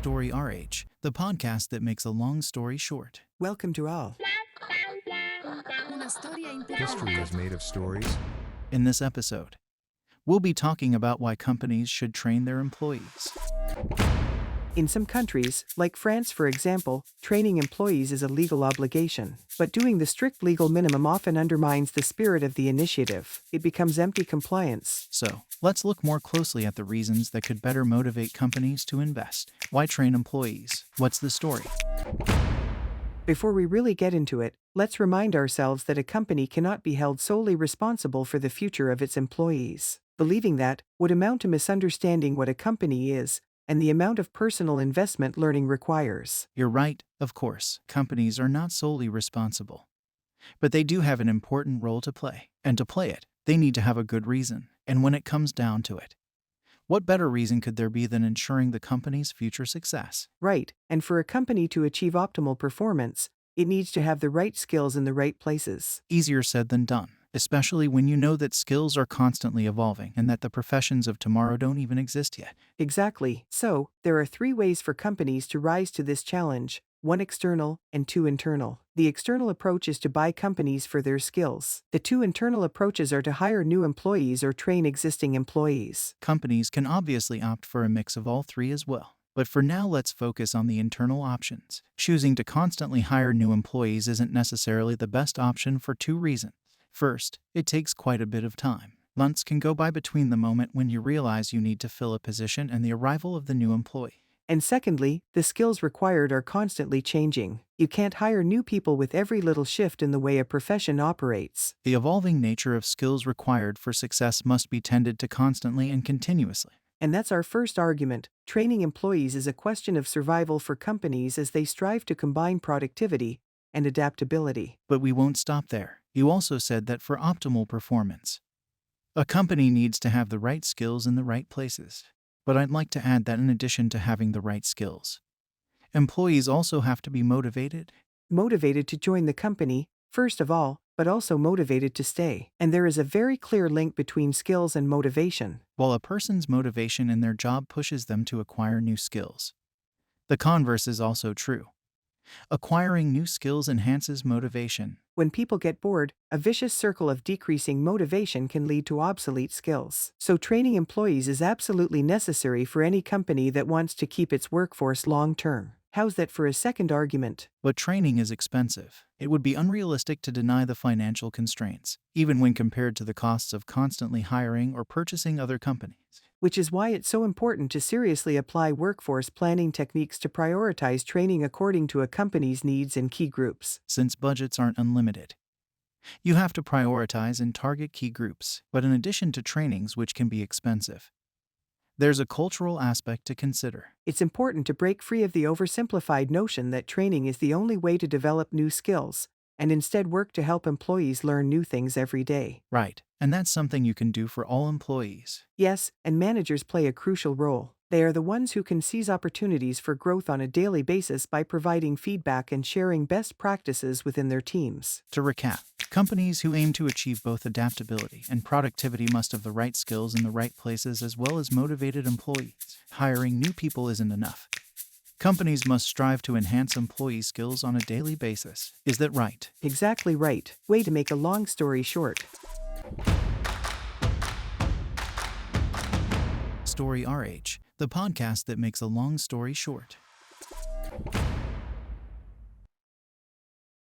Story RH, the podcast that makes a long story short. Welcome to all. History is made of stories. In this episode, we'll be talking about why companies should train their employees. In some countries, like France for example, training employees is a legal obligation. But doing the strict legal minimum often undermines the spirit of the initiative. It becomes empty compliance. So, let's look more closely at the reasons that could better motivate companies to invest. Why train employees? What's the story? Before we really get into it, let's remind ourselves that a company cannot be held solely responsible for the future of its employees. Believing that would amount to misunderstanding what a company is and the amount of personal investment learning requires. You're right, of course, companies are not solely responsible. But they do have an important role to play, and to play it, they need to have a good reason. And when it comes down to it, what better reason could there be than ensuring the company's future success? Right, and for a company to achieve optimal performance, it needs to have the right skills in the right places. Easier said than done, especially when you know that skills are constantly evolving and that the professions of tomorrow don't even exist yet. Exactly. So, there are 3 ways for companies to rise to this challenge: 1 external and 2 internal. The external approach is to buy companies for their skills. The 2 internal approaches are to hire new employees or train existing employees. Companies can obviously opt for a mix of all 3 as well. But for now, let's focus on the internal options. Choosing to constantly hire new employees isn't necessarily the best option for 2 reasons. First, it takes quite a bit of time. Months can go by between the moment when you realize you need to fill a position and the arrival of the new employee. And secondly, the skills required are constantly changing. You can't hire new people with every little shift in the way a profession operates. The evolving nature of skills required for success must be tended to constantly and continuously. And that's our first argument. Training employees is a question of survival for companies as they strive to combine productivity and adaptability. But we won't stop there. You also said that for optimal performance, a company needs to have the right skills in the right places. But I'd like to add that in addition to having the right skills, employees also have to be motivated. Motivated to join the company, first of all, but also motivated to stay. And there is a very clear link between skills and motivation. While a person's motivation in their job pushes them to acquire new skills, the converse is also true. Acquiring new skills enhances motivation. When people get bored, a vicious circle of decreasing motivation can lead to obsolete skills. So training employees is absolutely necessary for any company that wants to keep its workforce long-term. How's that for a second argument? But training is expensive. It would be unrealistic to deny the financial constraints, even when compared to the costs of constantly hiring or purchasing other companies. Which is why it's so important to seriously apply workforce planning techniques to prioritize training according to a company's needs and key groups. Since budgets aren't unlimited, you have to prioritize and target key groups. But in addition to trainings, which can be expensive, there's a cultural aspect to consider. It's important to break free of the oversimplified notion that training is the only way to develop new skills, and instead work to help employees learn new things every day. Right, and that's something you can do for all employees. Yes, and managers play a crucial role. They are the ones who can seize opportunities for growth on a daily basis by providing feedback and sharing best practices within their teams. To recap, companies who aim to achieve both adaptability and productivity must have the right skills in the right places as well as motivated employees. Hiring new people isn't enough. Companies must strive to enhance employee skills on a daily basis. Is that right? Exactly right. Way to make a long story short. Story RH, the podcast that makes a long story short.